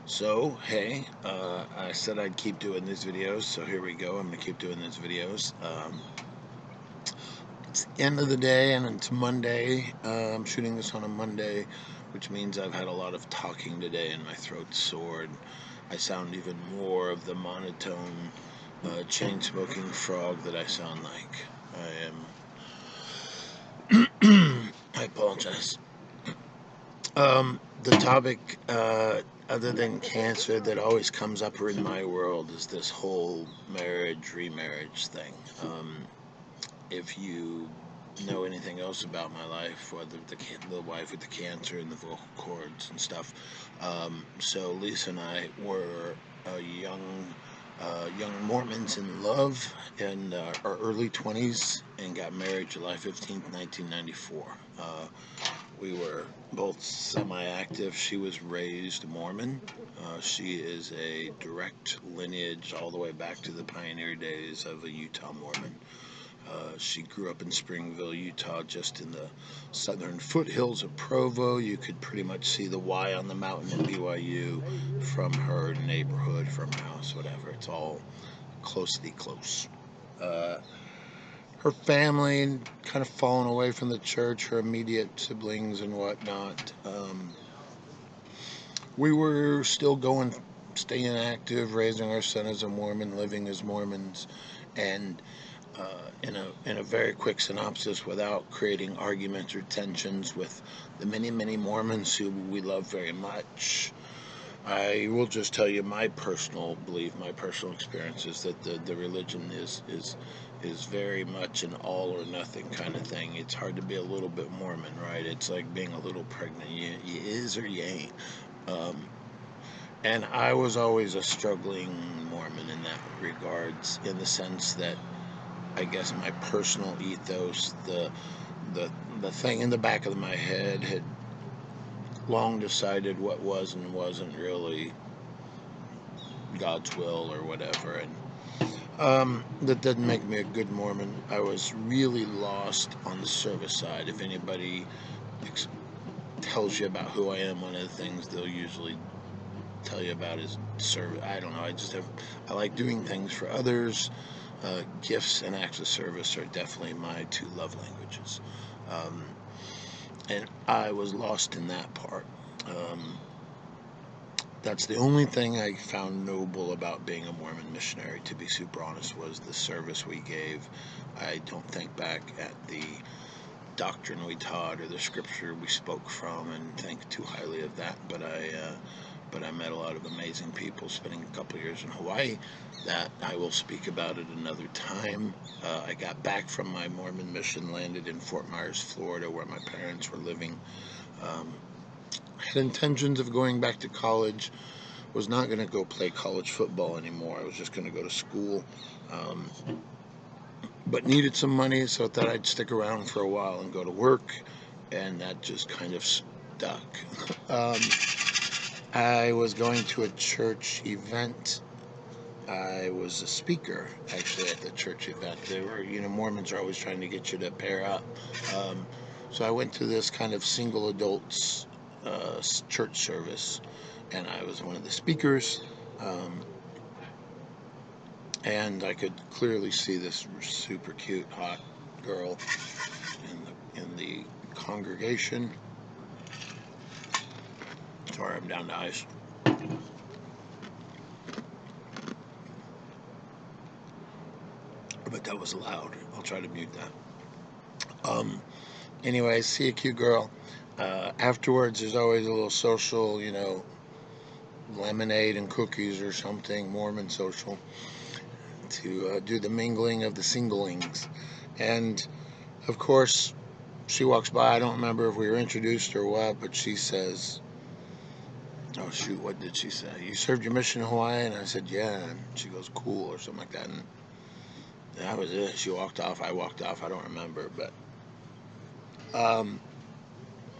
So, hey, I said I'd keep doing these videos, so here we go. I'm going to keep doing these videos. It's the end of the day, and it's Monday. I'm shooting this on a Monday, which means I've had a lot of talking today, and my throat's sore. And I sound even more of the monotone, chain-smoking frog that I sound like. I apologize. The topic, other than cancer, that always comes up in my world is this whole marriage, remarriage thing. If you know anything else about my life, whether the wife with the cancer and the vocal cords and stuff, so Lisa and I were young Mormons in love in our early 20s and got married July 15th, 1994. We were both semi-active. She was raised Mormon. She is a direct lineage all the way back to the pioneer days of a Utah Mormon. She grew up in Springville, Utah, just in the southern foothills of Provo. You could pretty much see the Y on the mountain in BYU from her neighborhood, from her house, whatever. It's all closely close. Her family kind of fallen away from the church, her immediate siblings and whatnot. We were still staying active, raising our son as a Mormon, living as Mormons, and in a very quick synopsis, without creating arguments or tensions with the many Mormons who we love very much, I will just tell you my personal belief, my personal experience is that the religion is very much an all or nothing kind of thing. It's hard to be a little bit Mormon, right? It's like being a little pregnant. You is or you ain't. And I was always a struggling Mormon in that regards, in the sense that I guess my personal ethos, the thing in the back of my head had long decided what was and wasn't really God's will or whatever, and that doesn't make me a good Mormon. I was really lost on the service side. If anybody tells you about who I am, one of the things they'll usually tell you about is service. I don't know. I like doing things for others. Gifts and acts of service are definitely my two love languages. And I was lost in that part. That's the only thing I found noble about being a Mormon missionary, to be super honest, was the service we gave. I don't think back at the doctrine we taught or the scripture we spoke from and think too highly of that, but I met a lot of amazing people spending a couple years in Hawaii. That I will speak about at another time. I got back from my Mormon mission, landed in Fort Myers, Florida, where my parents were living. Had intentions of going back to college. Was not going to go play college football anymore. I was just going to go to school. But needed some money, so I thought I'd stick around for a while and go to work, and that just kind of stuck. I was going to a church event. I was a speaker, actually, at the church event. They were, Mormons are always trying to get you to pair up. So I went to this kind of single adults church service, and I was one of the speakers. And I could clearly see this super cute, hot girl in the congregation. Sorry, I'm down to ice. But that was loud. I'll try to mute that. Anyway, see a cute girl. Afterwards, there's always a little social, lemonade and cookies or something, Mormon social, to do the mingling of the singlings. And, of course, she walks by. I don't remember if we were introduced or what, but she says, oh, shoot, what did she say? You served your mission in Hawaii? And I said, yeah. And she goes, cool, or something like that. And that was it. She walked off. I walked off. I don't remember. But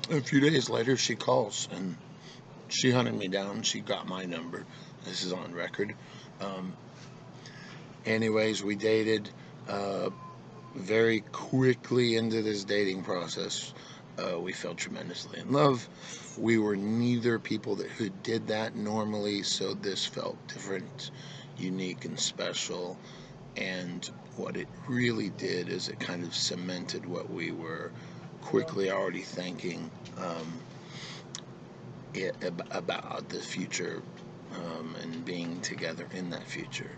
a few days later, she calls, and she hunted me down. She got my number. This is on record. Anyways, we dated very quickly into this dating process. We fell tremendously in love. We were neither people who did that normally, so this felt different, unique, and special. And what it really did is it kind of cemented what we were quickly already thinking about the future, and being together in that future.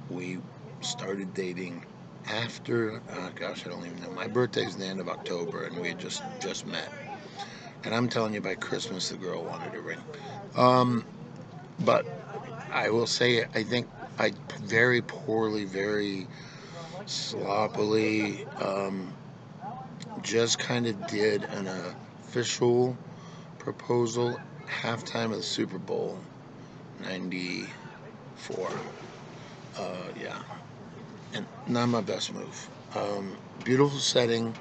We started dating after, gosh, I don't even know. My birthday's the end of October, and we had just met. And I'm telling you, by Christmas, the girl wanted a ring. But I will say, I think I very poorly, very sloppily, just kind of did an official proposal halftime of the Super Bowl '94. Yeah, and not my best move. Beautiful setting,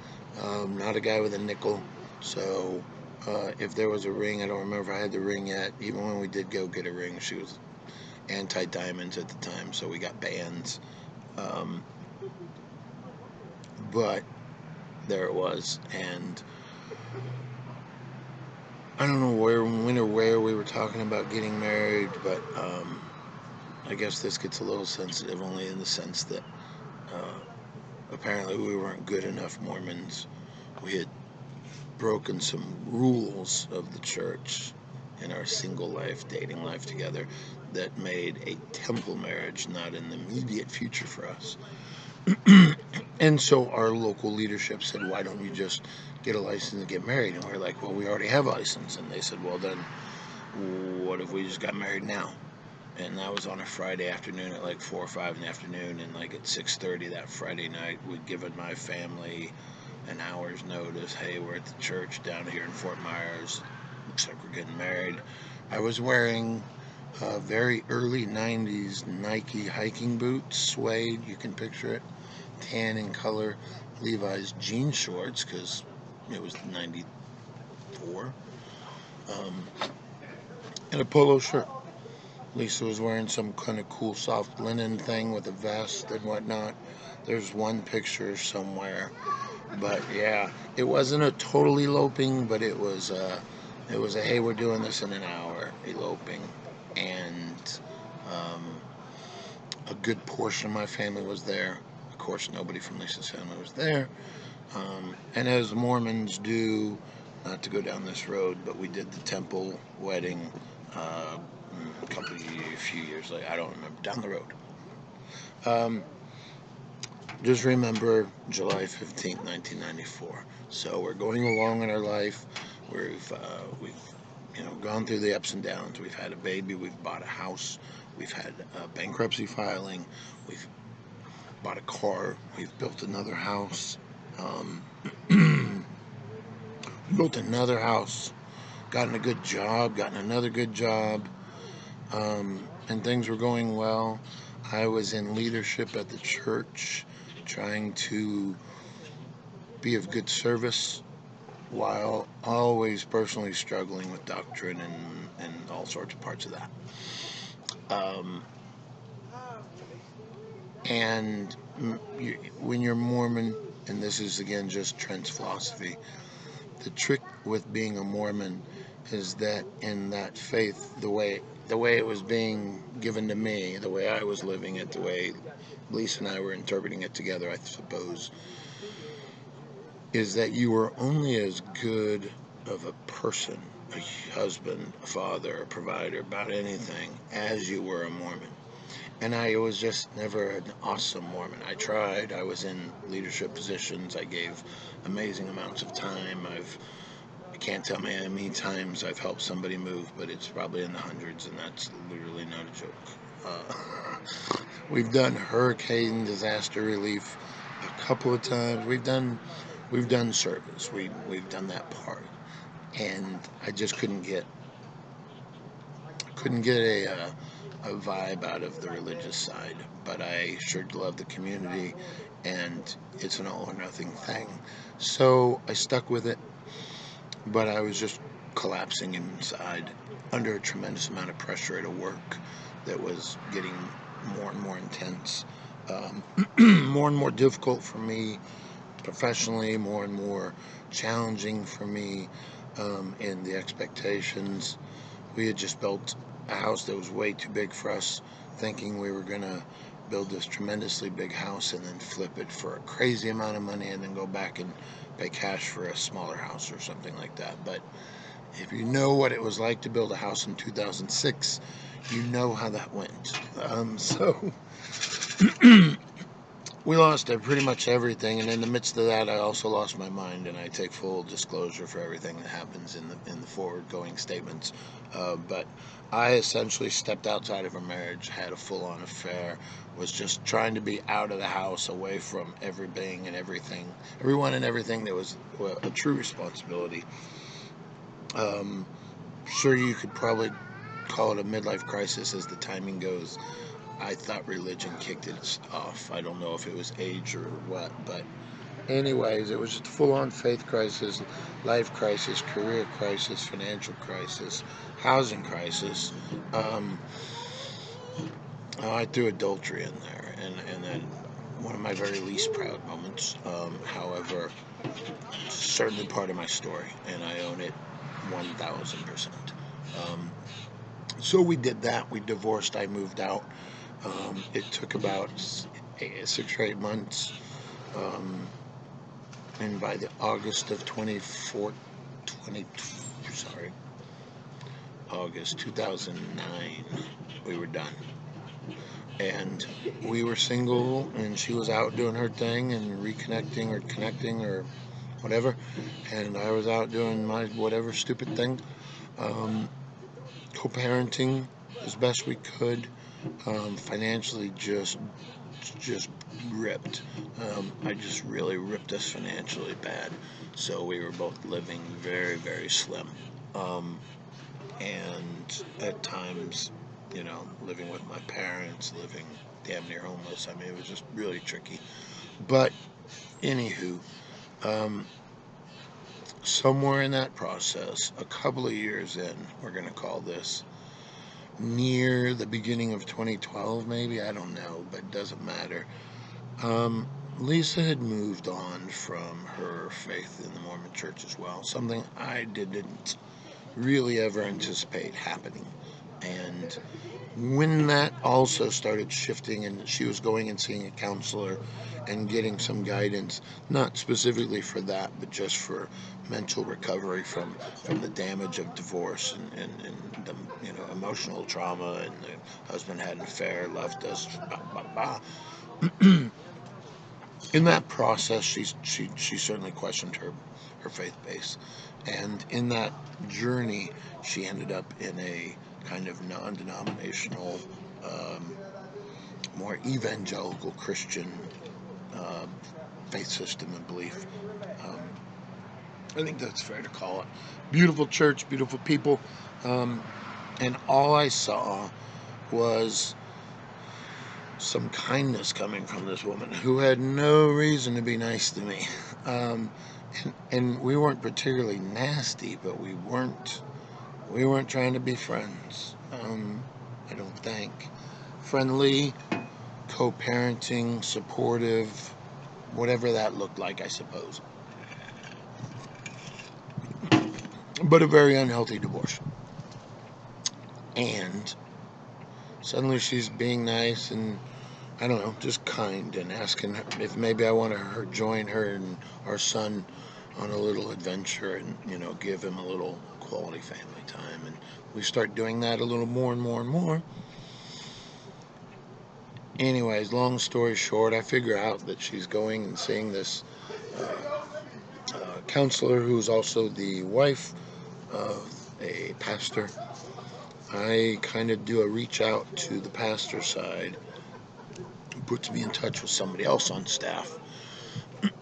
not a guy with a nickel. So if there was a ring, I don't remember if I had the ring yet. Even when we did go get a ring, she was anti-diamonds at the time, so we got bands. But there it was, and I don't know when or where we were talking about getting married, but I guess this gets a little sensitive, only in the sense that apparently we weren't good enough Mormons. We had broken some rules of the church in our single life, dating life together, that made a temple marriage not in the immediate future for us. And so our local leadership said, why don't you just get a license and get married? And we're like, well, we already have a license. And they said, well, then what if we just got married now? And that was on a Friday afternoon at like 4 or 5 in the afternoon. And like at 6:30 that Friday night, we'd given my family an hour's notice. Hey, we're at the church down here in Fort Myers. Looks like we're getting married. I was wearing very early 90s Nike hiking boots, suede, you can picture it, tan in color, Levi's jean shorts, because it was 94, and a polo shirt. Lisa was wearing some kind of cool soft linen thing with a vest and whatnot. There's one picture somewhere. But yeah, it wasn't a total eloping, but it was a hey, we're doing this in an hour eloping. And a good portion of my family was there. Of course, nobody from Lisa's family was there. And as Mormons do, not to go down this road, but we did the temple wedding a few years later. I don't remember, down the road. Just remember July 15th, 1994. So we're going along in our life. We've gone through the ups and downs. We've had a baby. We've bought a house. We've had a bankruptcy filing. We've bought a car. We've built another house. Built another house. Gotten a good job. Gotten another good job. And things were going well. I was in leadership at the church, trying to be of good service while always personally struggling with doctrine and all sorts of parts of that. And when you're Mormon, and this is again just Trent's philosophy, the trick with being a Mormon is that in that faith, the way it was being given to me, the way I was living it, the way Lisa and I were interpreting it together, I suppose, is that you were only as good of a person, a husband, a father, a provider, about anything, as you were a Mormon. And I was just never an awesome Mormon. I tried. I was in leadership positions. I gave amazing amounts of time. I can't tell me how many times I've helped somebody move, but it's probably in the hundreds, and that's literally not a joke. We've done hurricane disaster relief a couple of times. We've done service. We've done that part, and I just couldn't get a vibe out of the religious side. But I sure love the community, and it's an all or nothing thing. So I stuck with it. But I was just collapsing inside under a tremendous amount of pressure at a work that was getting more and more intense, more and more difficult for me professionally, more and more challenging for me in the expectations. We had just built a house that was way too big for us, thinking we were going to build this tremendously big house and then flip it for a crazy amount of money and then go back and pay cash for a smaller house or something like that. But if you know what it was like to build a house in 2006, you know how that went. So we lost pretty much everything, and in the midst of that, I also lost my mind, and I take full disclosure for everything that happens in the forward-going statements. But I essentially stepped outside of a marriage, had a full-on affair, was just trying to be out of the house, away from everything and everything, everyone and everything that was a true responsibility. Sure, you could probably call it a midlife crisis as the timing goes. I thought religion kicked it off. I don't know if it was age or what, but anyways, it was just a full-on faith crisis, life crisis, career crisis, financial crisis, housing crisis. I threw adultery in there, and then one of my very least proud moments. However, certainly part of my story, and I own it 1,000%. So we did that. We divorced. I moved out. It took about 6 or 8 months, and by the August 2009, we were done. And we were single, and she was out doing her thing and reconnecting or connecting or whatever, and I was out doing my whatever stupid thing, co-parenting as best we could. Financially just ripped. I just really ripped us financially bad. So we were both living very, very slim. And at times, living with my parents, living damn near homeless. I mean, it was just really tricky. But anywho, somewhere in that process, a couple of years in, we're going to call this, near the beginning of 2012, maybe, I don't know, but it doesn't matter. Lisa had moved on from her faith in the Mormon church as well, something I didn't really ever anticipate happening. And when that also started shifting, and she was going and seeing a counselor and getting some guidance, not specifically for that, but just for mental recovery from the damage of divorce and the emotional trauma, and the husband had an affair, left us, blah, blah, blah. In that process, she certainly questioned her faith base, and in that journey, she ended up in a kind of non-denominational, more evangelical Christian faith system and belief. I think that's fair to call it. Beautiful church, beautiful people, and all I saw was some kindness coming from this woman who had no reason to be nice to me. And we weren't particularly nasty, but we weren't trying to be friends. I don't think. Friendly, co-parenting, supportive, whatever that looked like, I suppose. But a very unhealthy divorce. And suddenly she's being nice and, I don't know, just kind, and asking if maybe I want to join her and our son on a little adventure and, give him a little quality family time. And we start doing that a little more and more and more. Anyways, long story short, I figure out that she's going and seeing this counselor who's also the wife of a pastor. I kind of do a reach out to the pastor side, who puts me in touch with somebody else on staff.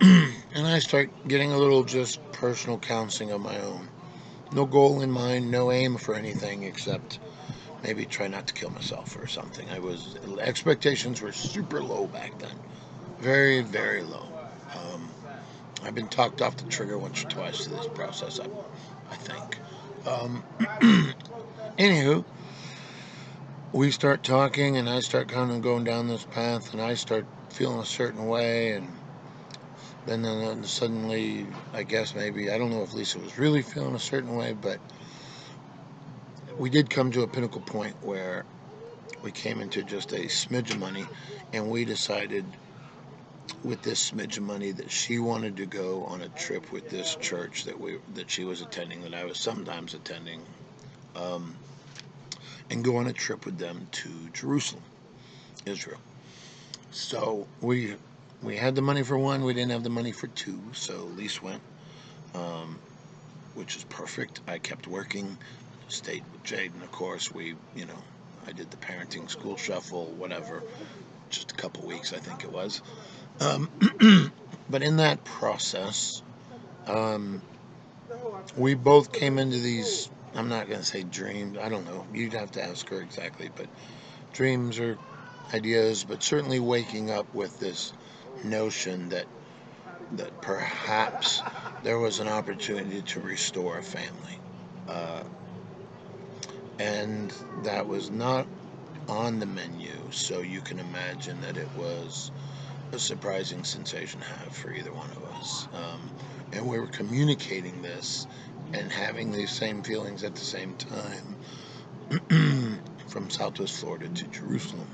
And I start getting a little just personal counseling of my own. No goal in mind, no aim for anything except maybe try not to kill myself or something. Expectations were super low back then. Very, very low. I've been talked off the trigger once or twice to this process, I think. Anywho, we start talking, and I start kind of going down this path, and I start feeling a certain way, and then suddenly, I guess maybe, I don't know if Lisa was really feeling a certain way, but we did come to a pinnacle point where we came into just a smidge of money, and we decided with this smidge of money that she wanted to go on a trip with this church that she was attending, that I was sometimes attending, um, and go on a trip with them to Jerusalem, Israel. So we had the money for one, we didn't have the money for two, so Lise went, um, which is perfect. I kept working, stayed with Jaden, of course. I did the parenting school shuffle, whatever, just a couple weeks, I think it was. Um, but in that process, um, we both came into these, I'm not going to say dreams, I don't know, you'd have to ask her exactly, but dreams or ideas, but certainly waking up with this notion that perhaps there was an opportunity to restore a family. Uh, and that was not on the menu, so you can imagine that it was a surprising sensation to have for either one of us. And we were communicating this and having these same feelings at the same time from Southwest Florida to Jerusalem.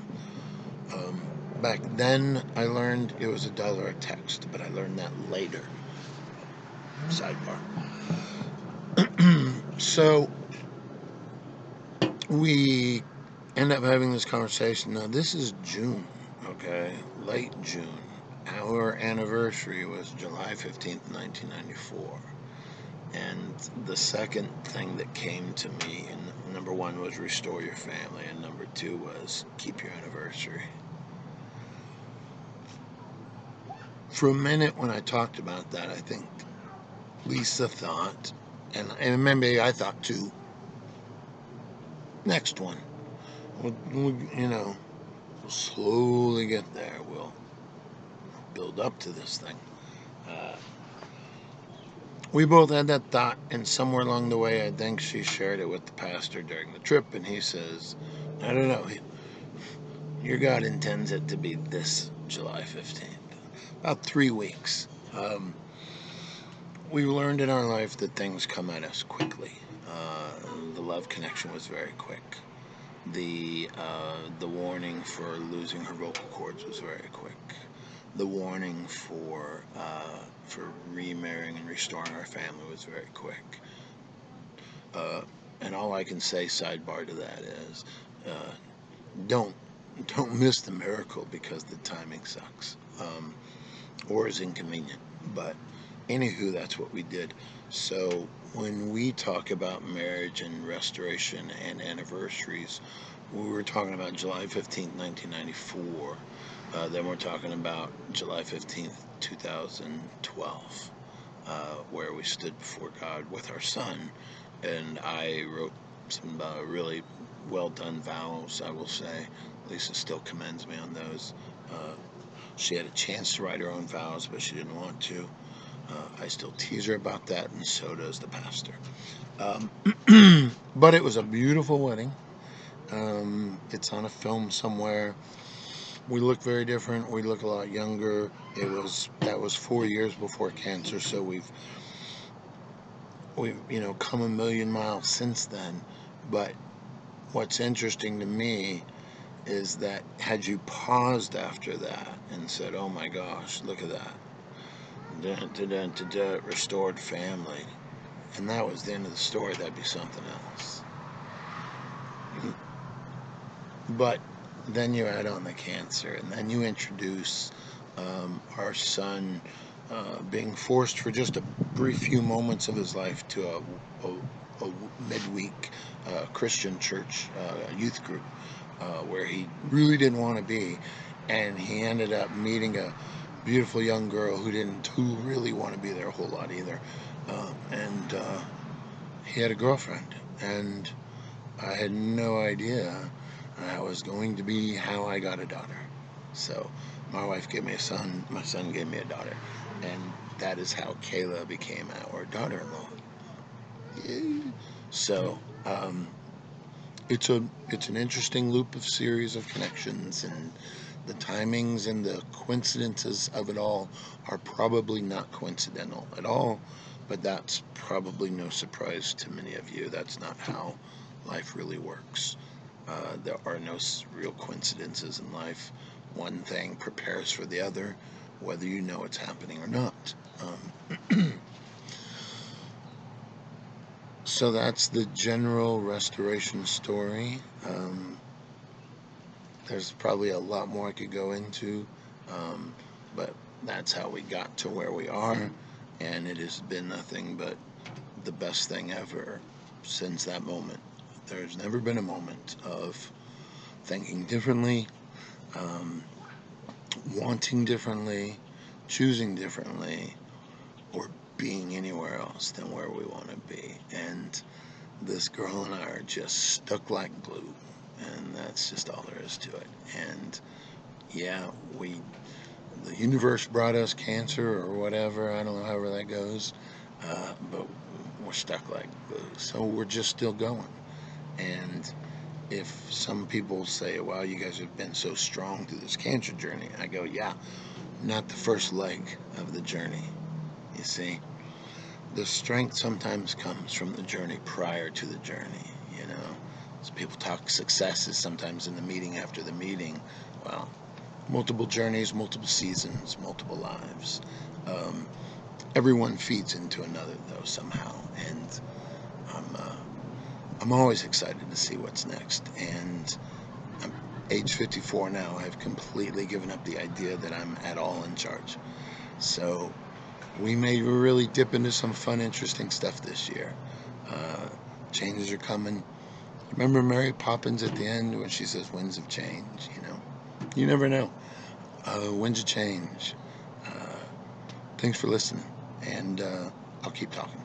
Back then, I learned it was $1 a text, but I learned that later. Sidebar. So we end up having this conversation. Now, this is June, okay? Late June. Our anniversary was July 15th, 1994. And the second thing that came to me, and number one was restore your family, and number two was keep your anniversary. For a minute when I talked about that, I think Lisa thought, and maybe I thought too, next one. We'll slowly get there. We'll build up to this thing. We both had that thought, and somewhere along the way, I think she shared it with the pastor during the trip, and he says, I don't know, your God intends it to be this July 15th. About 3 weeks. We learned in our life that things come at us quickly. The love connection was very quick. The warning for losing her vocal cords was very quick. The warning for remarrying and restoring our family was very quick. And all I can say, sidebar to that, is don't miss the miracle because the timing sucks, or is inconvenient. But anywho, that's what we did. So when we talk about marriage and restoration and anniversaries, we were talking about July 15th, 1994. Then we're talking about July 15th, 2012, where we stood before God with our son. And I wrote some really well done vows, I will say. Lisa still commends me on those. She had a chance to write her own vows, but she didn't want to. I still tease her about that, and so does the pastor. But it was a beautiful wedding. It's on a film somewhere. We look very different. We look a lot younger. That was 4 years before cancer, so we've come a million miles since then. But what's interesting to me is that had you paused after that and said, oh my gosh, look at that, restored family, and that was the end of the story, that'd be something else. But then you add on the cancer, and then you introduce our son being forced for just a brief few moments of his life to a midweek Christian church youth group where he really didn't want to be, and he ended up meeting a beautiful young girl who really want to be there a whole lot either, and he had a girlfriend, and I had no idea that was going to be how I got a daughter. So my wife gave me a son, my son gave me a daughter, and that is how Kayla became our daughter-in-law. Yay. So it's an interesting loop of series of connections, and the timings and the coincidences of it all are probably not coincidental at all, but that's probably no surprise to many of you. That's not how life really works. There are no real coincidences in life. One thing prepares for the other, whether you know it's happening or not. So that's the general restoration story. There's probably a lot more I could go into, but that's how we got to where we are, and it has been nothing but the best thing ever since that moment. There's never been a moment of thinking differently, wanting differently, choosing differently, or being anywhere else than where we want to be. And this girl and I are just stuck like glue, and that's just all there is to it. And yeah, the universe brought us cancer or whatever, I don't know, however that goes, but we're stuck like glue, so we're just still going. And if some people say, wow, you guys have been so strong through this cancer journey, I go, yeah, not the first leg of the journey. You see, the strength sometimes comes from the journey prior to the journey, you know. So people talk successes sometimes in the meeting after the meeting. Well, multiple journeys, multiple seasons, multiple lives. Everyone feeds into another, though, somehow. And I'm always excited to see what's next. And I'm age 54 now. I've completely given up the idea that I'm at all in charge. So we may really dip into some fun, interesting stuff this year. Changes are coming. Remember Mary Poppins at the end when she says winds of change, you know? You never know. Winds of change. Thanks for listening, and I'll keep talking.